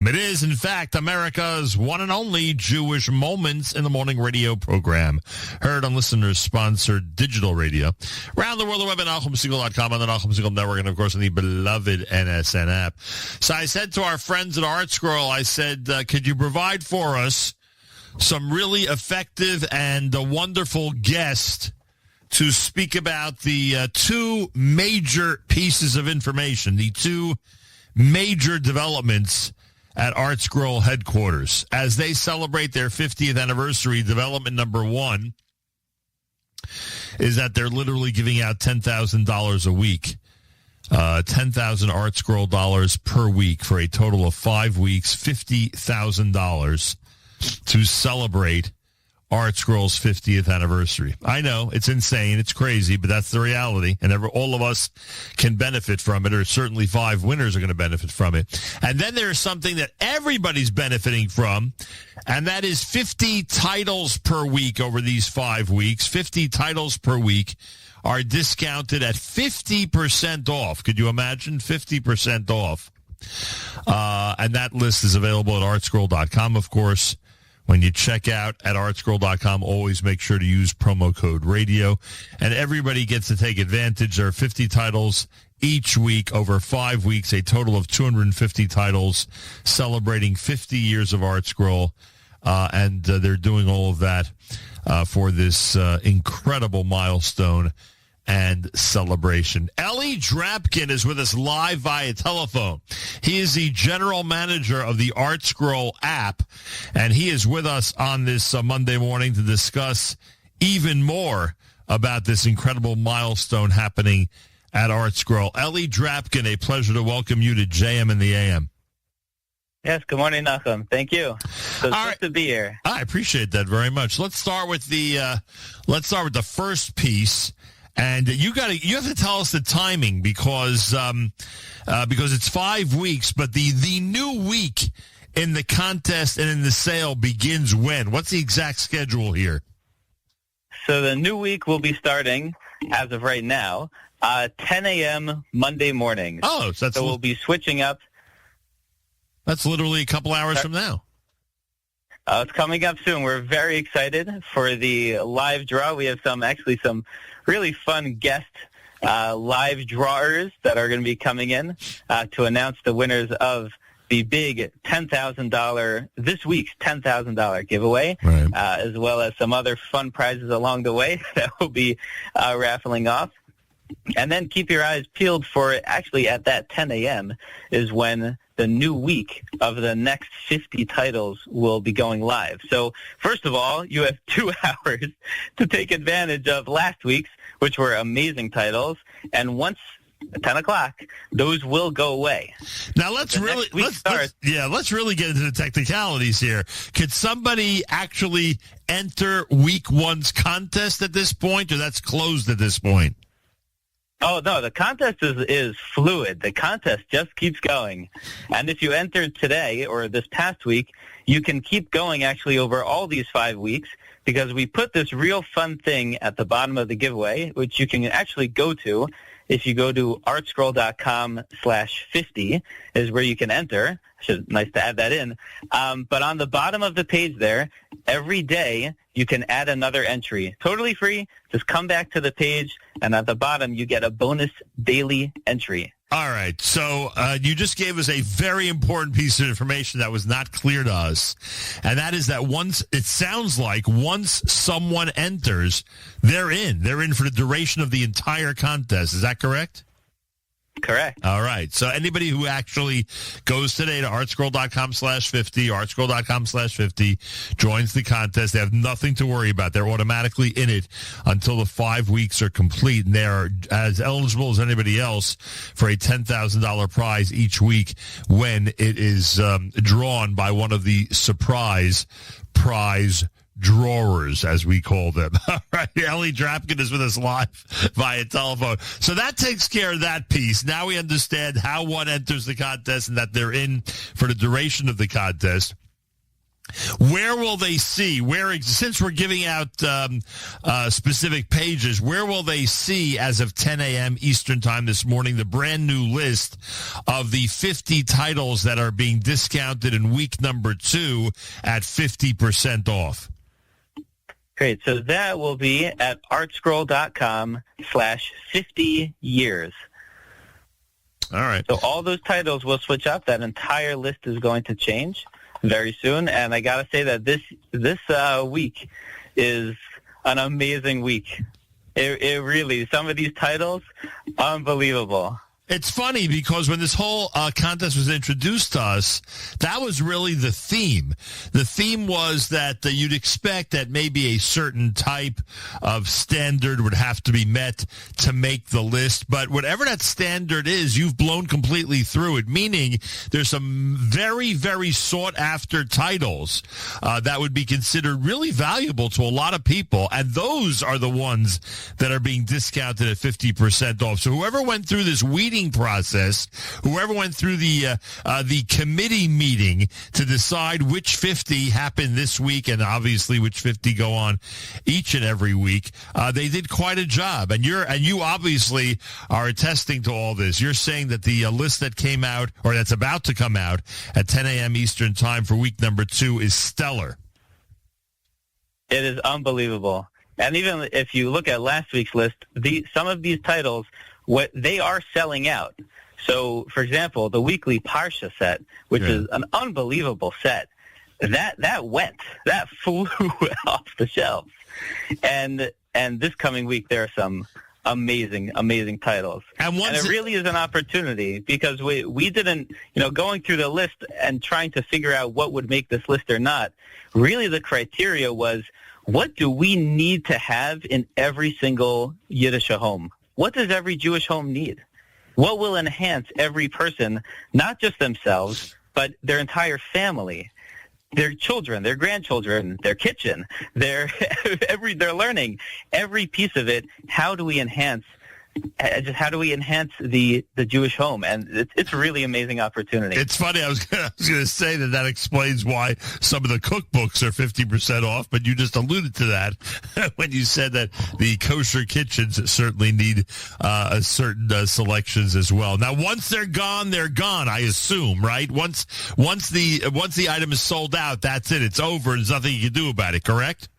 It is, in fact, America's one and only Jewish Moments in the Morning radio program. Heard on listeners-sponsored digital radio. Around the world, the web at NachumSegal.com, on the Nachum Segal Network, and, of course, on the beloved NSN app. So I said to our friends at ArtScroll, I said, could you provide for us some really effective and wonderful guest to speak about the two major pieces of information, the two major developments at ArtScroll headquarters as they celebrate their 50th anniversary. Development number one is that they're literally giving out $10,000 a week, 10,000 ArtScroll dollars per week for a total of 5 weeks, $50,000 to celebrate ArtScroll's 50th anniversary. I know, it's insane, it's crazy, but that's the reality, and all of us can benefit from it, or certainly 5 winners are going to benefit from it. And then there's something that everybody's benefiting from, and that is 50 titles per week over these 5 weeks. 50 titles per week are discounted at 50% off. Could you imagine? 50% off. And that list is available at artscroll.com, of course. When you check out at artscroll.com, always make sure to use promo code radio. And everybody gets to take advantage. There are 50 titles each week over 5 weeks, a total of 250 titles celebrating 50 years of ArtScroll. And they're doing all of that for this incredible milestone and celebration. Eli Drabkin is with us live via telephone. He is the general manager of the ArtScroll app, and he is with us on this Monday morning to discuss even more about this incredible milestone happening at ArtScroll. Eli Drabkin, a pleasure to welcome you to JM and the AM. Yes, good morning, Nachum. Thank you. So it's good to be here. I appreciate that very much. Let's start with the first piece. And you have to tell us the timing because it's 5 weeks, but the new week in the contest and in the sale begins when? What's the exact schedule here? So the new week will be starting, as of right now, 10 a.m. Monday mornings. Oh, so we'll be switching up. That's literally a couple hours from now. It's coming up soon. We're very excited for the live draw. We have some really fun guest live drawers that are going to be coming in to announce the winners of the big this week's $10,000 giveaway, right. As well as some other fun prizes along the way that will be raffling off. And then keep your eyes peeled for actually at that 10 a.m. is when the new week of the next 50 titles will be going live. So first of all, you have 2 hours to take advantage of last week's, which were amazing titles. And once at 10 o'clock, those will go away. Now let's really get into the technicalities here. Could somebody actually enter week one's contest at this point, or that's closed at this point? Oh, no, the contest is fluid. The contest just keeps going. And if you entered today or this past week, you can keep going actually over all these 5 weeks because we put this real fun thing at the bottom of the giveaway, which you can actually go to. If you go to artscroll.com/50 is where you can enter. Nice to add that in. But on the bottom of the page there, every day you can add another entry. Totally free. Just come back to the page, and at the bottom you get a bonus daily entry. All right. So you just gave us a very important piece of information that was not clear to us, and that is that once someone enters, they're in. They're in for the duration of the entire contest. Is that correct? Correct. All right. So anybody who actually goes today to artscroll.com/50, artscroll.com/50, joins the contest, they have nothing to worry about. They're automatically in it until the 5 weeks are complete, and they're as eligible as anybody else for a $10,000 prize each week when it is drawn by one of the surprise prize drawers, as we call them. All right, Eli Drabkin is with us live via telephone. So that takes care of that piece. Now we understand how one enters the contest and that they're in for the duration of the contest. Where will they see? Since we're giving out specific pages, where will they see, as of 10 a.m. Eastern Time this morning, the brand new list of the 50 titles that are being discounted in week number 2 at 50% off? Great. So that will be at artscroll.com/50 years. All right. So all those titles will switch up. That entire list is going to change very soon. And I got to say that this week is an amazing week. It really, some of these titles, unbelievable. It's funny because when this whole contest was introduced to us, that was really the theme. The theme was that you'd expect that maybe a certain type of standard would have to be met to make the list. But whatever that standard is, you've blown completely through it, meaning there's some very, very sought-after titles that would be considered really valuable to a lot of people. And those are the ones that are being discounted at 50% off. So whoever went through this weeding process, whoever went through the committee meeting to decide which 50 happened this week and obviously which 50 go on each and every week, they did quite a job. And you obviously are attesting to all this. You're saying that the list that came out, or that's about to come out at 10 a.m. Eastern Time for week number 2 is stellar. It is unbelievable. And even if you look at last week's list, some of these titles, they are selling out. So, for example, the weekly Parsha set, which is an unbelievable set, that flew off the shelves. And this coming week, there are some amazing titles. And it really is an opportunity because we didn't, going through the list and trying to figure out what would make this list or not, really the criteria was, what do we need to have in every single Yiddish home? What does every Jewish home need? What will enhance every person, not just themselves, but their entire family, their children, their grandchildren, their kitchen, their learning, every piece of it? How do we enhance the Jewish home? And it's a really amazing opportunity. It's funny. I was going to say that explains why some of the cookbooks are 50% off, but you just alluded to that when you said that the kosher kitchens certainly need certain selections as well. Now, once they're gone, I assume, right? Once the item is sold out, that's it. It's over. There's nothing you can do about it, correct?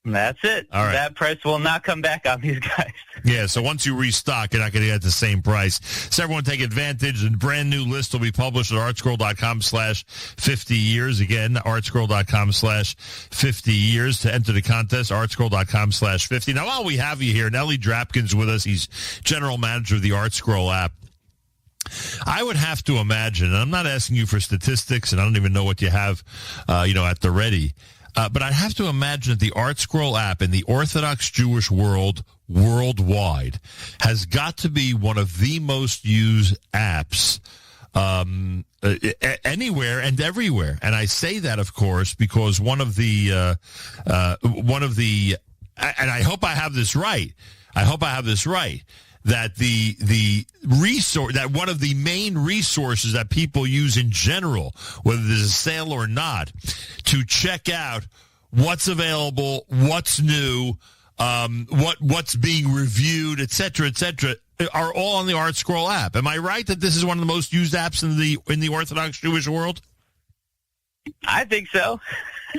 That's it. All right. That price will not come back on these guys. Yeah, so once you restock, you're not going to get the same price. So everyone take advantage. The brand new list will be published at artscroll.com/50 years. Again, artscroll.com/50 years to enter the contest, artscroll.com/50. Now, while we have you here, Eli Drabkin's with us. He's general manager of the ArtScroll app. I would have to imagine, and I'm not asking you for statistics, and I don't even know what you have, at the ready. But I'd have to imagine that the ArtScroll app in the Orthodox Jewish world worldwide has got to be one of the most used apps anywhere and everywhere. And I say that, of course, because one of the, and I hope I have this right. That the resource, that one of the main resources that people use in general, whether there's a sale or not, to check out what's available, what's new, what's being reviewed, et cetera, are all on the ArtScroll app. Am I right that this is one of the most used apps in the Orthodox Jewish world? I think so.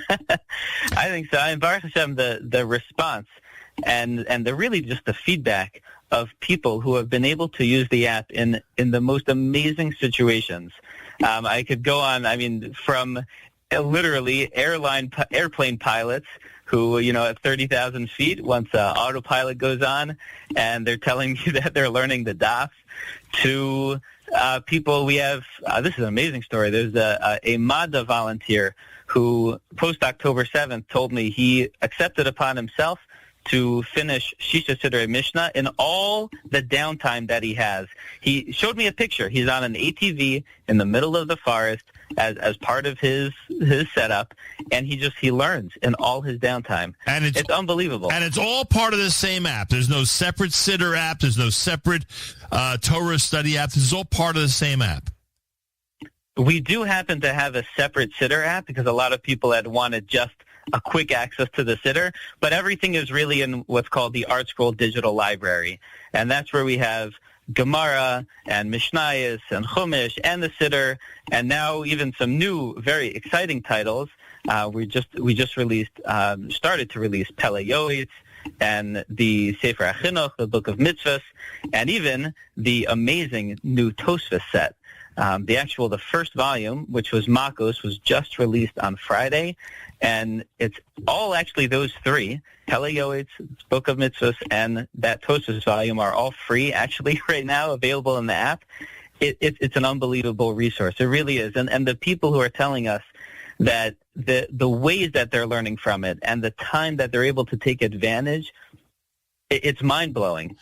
I think so. And Baruch Hashem, the response and really just the feedback of people who have been able to use the app in the most amazing situations. I could go on, from literally airplane pilots who, at 30,000 feet, once autopilot goes on and they're telling you that they're learning the DAF, to people we have, this is an amazing story. There's a MADA volunteer who, post-October 7th, told me he accepted upon himself to finish Shisha Sidrei Mishnah in all the downtime that he has. He showed me a picture. He's on an ATV in the middle of the forest as part of his setup, and he learns in all his downtime. And it's unbelievable. And it's all part of the same app. There's no separate Siddur app. There's no separate Torah study app. This is all part of the same app. We do happen to have a separate Siddur app because a lot of people had wanted just a quick access to the Siddur, but everything is really in what's called the ArtScroll Digital Library, and that's where we have Gemara and Mishnayos and Chumash and the Siddur, and now even some new, very exciting titles. We just released, started to release Pele Yoetz and the Sefer HaChinuch, the Book of Mitzvahs, and even the amazing new Tosfos set. The first volume, which was Makos, was just released on Friday, and it's all actually those three, Pele Yoetz, Book of Mitzvahs, and that Tosfos volume are all free actually right now, available in the app. It's an unbelievable resource. It really is. And the people who are telling us that the ways that they're learning from it and the time that they're able to take advantage, it's mind-blowing.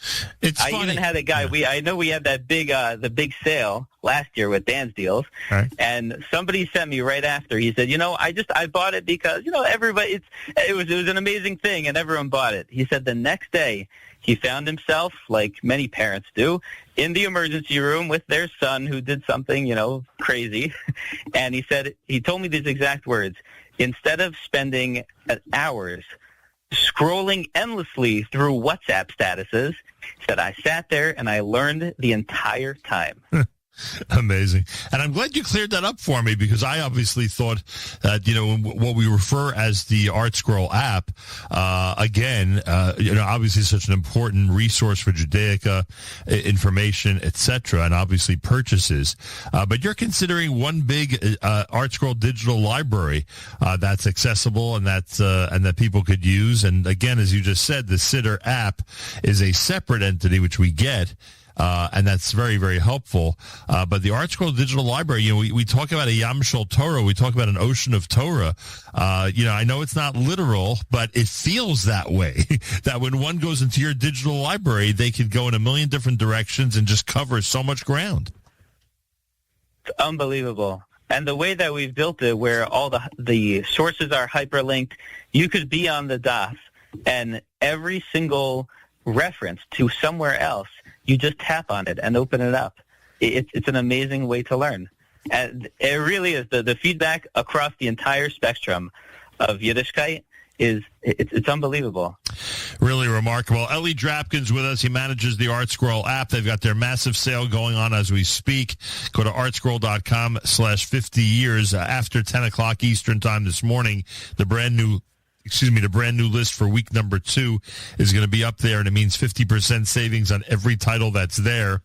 I even had a guy, I know we had that the big sale last year with Dan's Deals, right. And somebody sent me right after. He said, I bought it because, everybody, it was an amazing thing and everyone bought it. He said the next day he found himself, like many parents do, in the emergency room with their son who did something, crazy. And he told me these exact words: instead of spending hours scrolling endlessly through WhatsApp statuses, he said, I sat there and I learned the entire time. Amazing. And I'm glad you cleared that up for me, because I obviously thought that, what we refer as the ArtScroll app, obviously such an important resource for Judaica, information, etc., and obviously purchases. But you're considering one big ArtScroll digital library that's accessible and that people could use. And again, as you just said, the Siddur app is a separate entity, which we get. And that's very, very helpful. But the ArtScroll Digital Library, we talk about a Yam Shel Torah. We talk about an ocean of Torah. I know it's not literal, but it feels that way, that when one goes into your digital library, they could go in a million different directions and just cover so much ground. It's unbelievable. And the way that we've built it, where all the sources are hyperlinked, you could be on the daf, and every single reference to somewhere else, you just tap on it and open it up. It's an amazing way to learn. And it really is. The feedback across the entire spectrum of Yiddishkeit it's unbelievable. Really remarkable. Eli Drabkin's with us. He manages the ArtScroll app. They've got their massive sale going on as we speak. Go to artscroll.com/50 years. After 10 o'clock Eastern time this morning, the brand new list for week number 2 is going to be up there, and it means 50% savings on every title that's there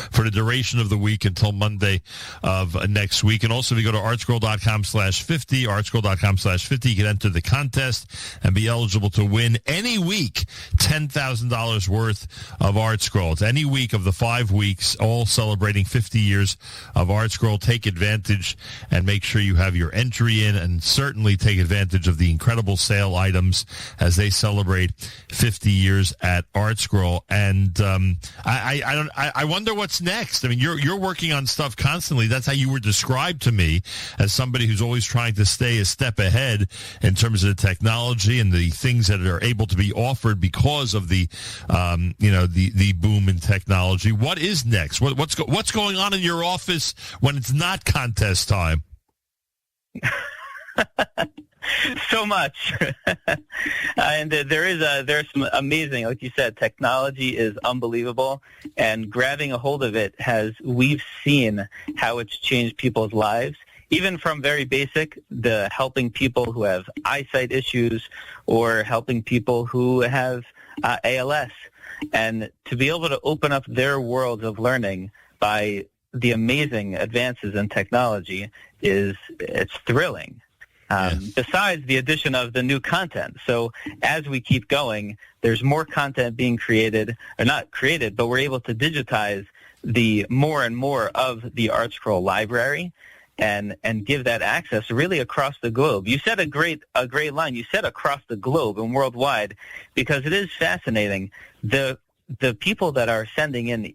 for the duration of the week until Monday of next week. And also, if you go to artscroll.com/50, artscroll.com/50, you can enter the contest and be eligible to win any week $10,000 worth of ArtScroll. It's any week of the 5 weeks, all celebrating 50 years of ArtScroll. Take advantage and make sure you have your entry in, and certainly take advantage of the incredible sale items as they celebrate 50 years at ArtScroll. And I wonder what's next. I mean, you're working on stuff constantly. That's how you were described to me, as somebody who's always trying to stay a step ahead in terms of the technology and the things that are able to be offered because of the the boom in technology. What is next? What's going on in your office when it's not contest time? So much. And there's some amazing, like you said, technology is unbelievable, and grabbing a hold of it we've seen how it's changed people's lives, even from very basic, the helping people who have eyesight issues or helping people who have ALS, and to be able to open up their worlds of learning by the amazing advances in technology it's thrilling. Besides the addition of the new content. So as we keep going, there's more content being created, or not created, but we're able to digitize the more and more of the ArtScroll library and give that access really across the globe. You said a great line. You said across the globe and worldwide, because it is fascinating. The people that are sending in,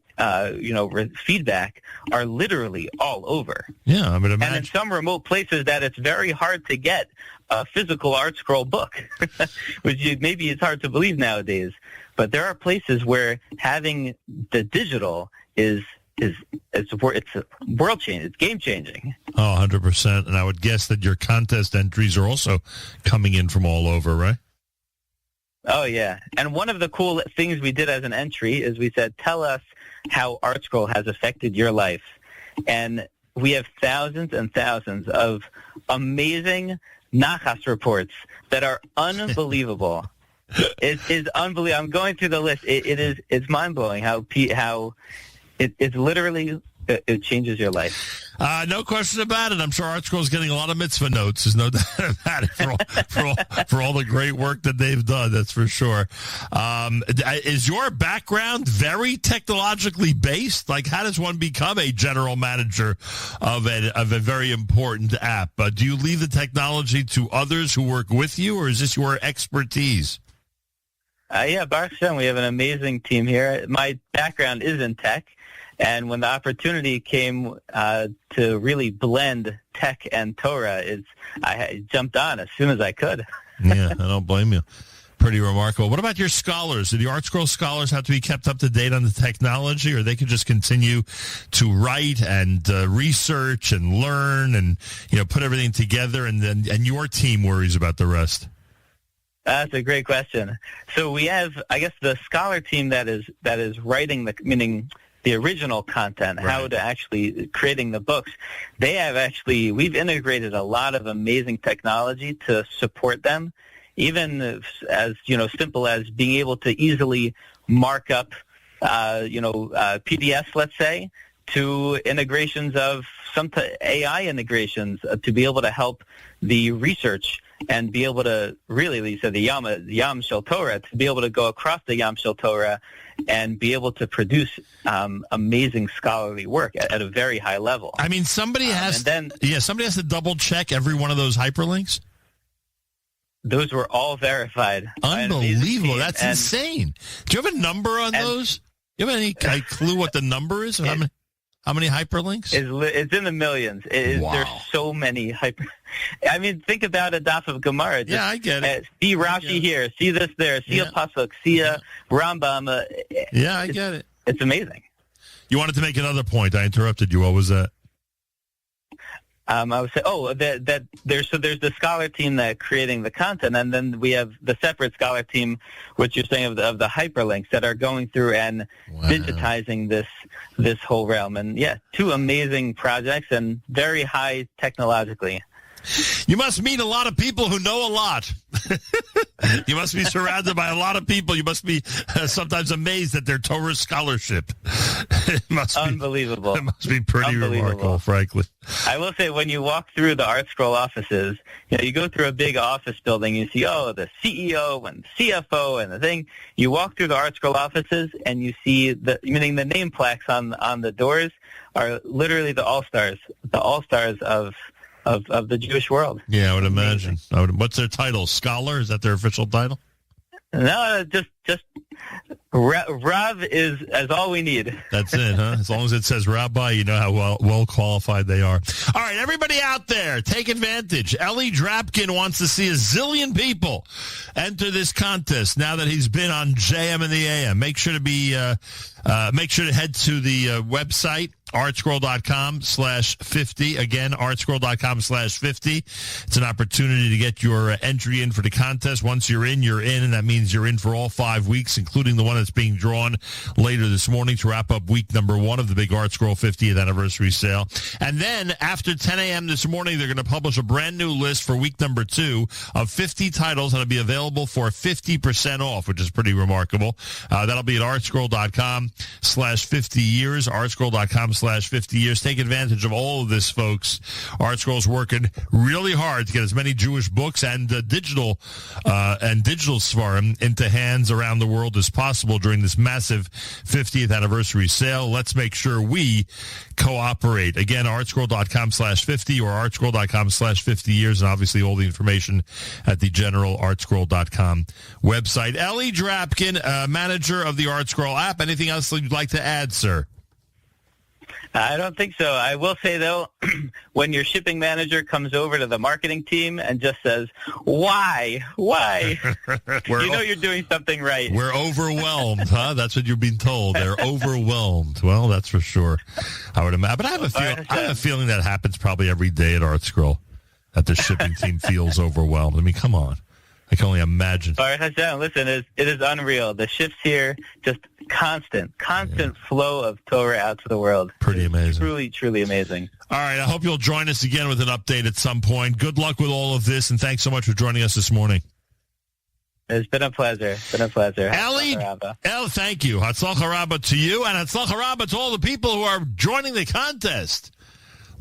feedback are literally all over. Yeah, I would imagine. And in some remote places that it's very hard to get a physical ArtScroll book, which maybe it's hard to believe nowadays. But there are places where having the digital is it's world changing. It's game changing. Oh, 100%. And I would guess that your contest entries are also coming in from all over, right? Oh, yeah. And one of the cool things we did as an entry is we said, tell us how ArtScroll has affected your life. And we have thousands and thousands of amazing Nachas reports that are unbelievable. It is unbelievable. I'm going through the list. It's mind-blowing how it's literally... It changes your life. No question about it. I'm sure ArtScroll is getting a lot of mitzvah notes. There's no doubt about it for all the great work that they've done. That's for sure. Is your background very technologically based? Like, how does one become a general manager of a very important app? Do you leave the technology to others who work with you, or is this your expertise? Yeah, Baruch Hashem, we have an amazing team here. My background is in tech. And when the opportunity came to really blend tech and Torah, I jumped on as soon as I could. Yeah, I don't blame you. Pretty remarkable. What about your scholars? Do the ArtScroll scholars have to be kept up to date on the technology, or they could just continue to write and research and learn and put everything together, and your team worries about the rest? That's a great question. So we have, I guess, the scholar team that is writing meaning the original content, right. How to actually creating the books. We've integrated a lot of amazing technology to support them, even as simple as being able to easily mark up, PDFs, let's say, to integrations of some AI integrations to be able to help the research and be able to really, you said the Yam Shel Torah, to be able to go across the Yam Shel Torah and be able to produce amazing scholarly work at a very high level. I mean, somebody has to double check every one of those hyperlinks. Those were all verified. Unbelievable! That's insane. Do you have a number on those? Do you have any clue what the number is? How many hyperlinks? It's in the millions. Wow. There's so many I mean, think about a daf of Gemara. Yeah, I get it. See Rashi here. See this there. See a pasuk. See a Rambam. I get it. It's amazing. You wanted to make another point. I interrupted you. What was that? I would say, that there's the scholar team that creating the content, and then we have the separate scholar team, which you're saying of the hyperlinks that are going through and digitizing this whole realm. And yeah, two amazing projects and very high technologically. You must meet a lot of people who know a lot. You must be surrounded by a lot of people. You must be sometimes amazed at their Torah scholarship. It must unbelievable. It must be pretty remarkable, frankly. I will say, when you walk through the ArtScroll offices, you go through a big office building, you see, the CEO and CFO and the thing. You walk through the ArtScroll offices and you see the name plaques on the doors are literally the all-stars of the Jewish world. Yeah, I would imagine. What's their title? Scholar? Is that their official title? No, just Rav is all we need. That's it, huh? As long as it says Rabbi, you know how well qualified they are. All right, everybody out there, take advantage. Eli Drabkin wants to see a zillion people enter this contest now that he's been on JM and the AM. Make sure to head to the website, artscroll.com/50. Again, artscroll.com/50. It's an opportunity to get your entry in for the contest. Once you're in, and that means you're in for all 5 weeks, including the one that's being drawn later this morning to wrap up week number 1 of the big ArtScroll 50th anniversary sale. And then after 10 a.m. this morning, they're going to publish a brand new list for week number 2 of 50 titles, and it'll be available for 50% off, which is pretty remarkable. That'll be at artscroll.com/50 years, artscroll.com/50 years. Take advantage of all of this, folks. ArtScroll's working really hard to get as many Jewish books and digital svarim into hands around the world as possible during this massive 50th anniversary sale. Let's make sure we cooperate. Again, artscroll.com/50 or artscroll.com/50 years, and obviously all the information at the general artscroll.com website. Eli Drabkin, manager of the ArtScroll app. Anything else you'd like to add, sir? I don't think so. I will say, though, when your shipping manager comes over to the marketing team and just says, why? You know you're doing something right. We're overwhelmed, huh? That's what you're being told. They're overwhelmed. Well, that's for sure. I would imagine. But I have a feeling that happens probably every day at ArtScroll, that the shipping team feels overwhelmed. I mean, come on. I can only imagine. Listen, it is unreal. The shifts here, just constant flow of Torah out to the world. Pretty amazing. Truly, truly amazing. All right, I hope you'll join us again with an update at some point. Good luck with all of this, and thanks so much for joining us this morning. It's been a pleasure. Eli, thank you. Hatzlacha Rabbah to you, and Hatzlacha Rabbah to all the people who are joining the contest.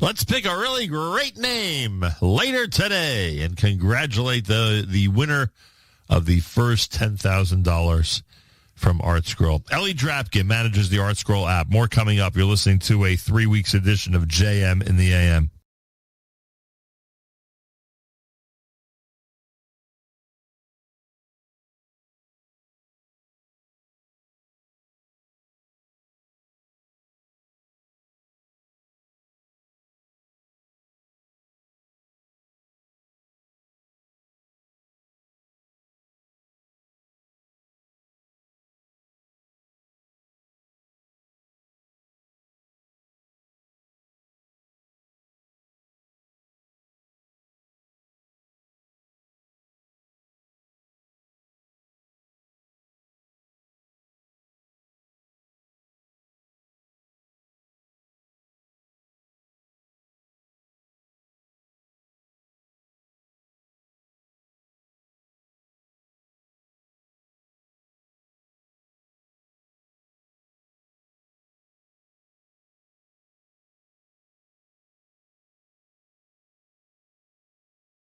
Let's pick a really great name later today and congratulate the winner of the first $10,000 from ArtScroll. Eli Drabkin manages the ArtScroll app. More coming up. You're listening to a 3 weeks edition of JM in the AM.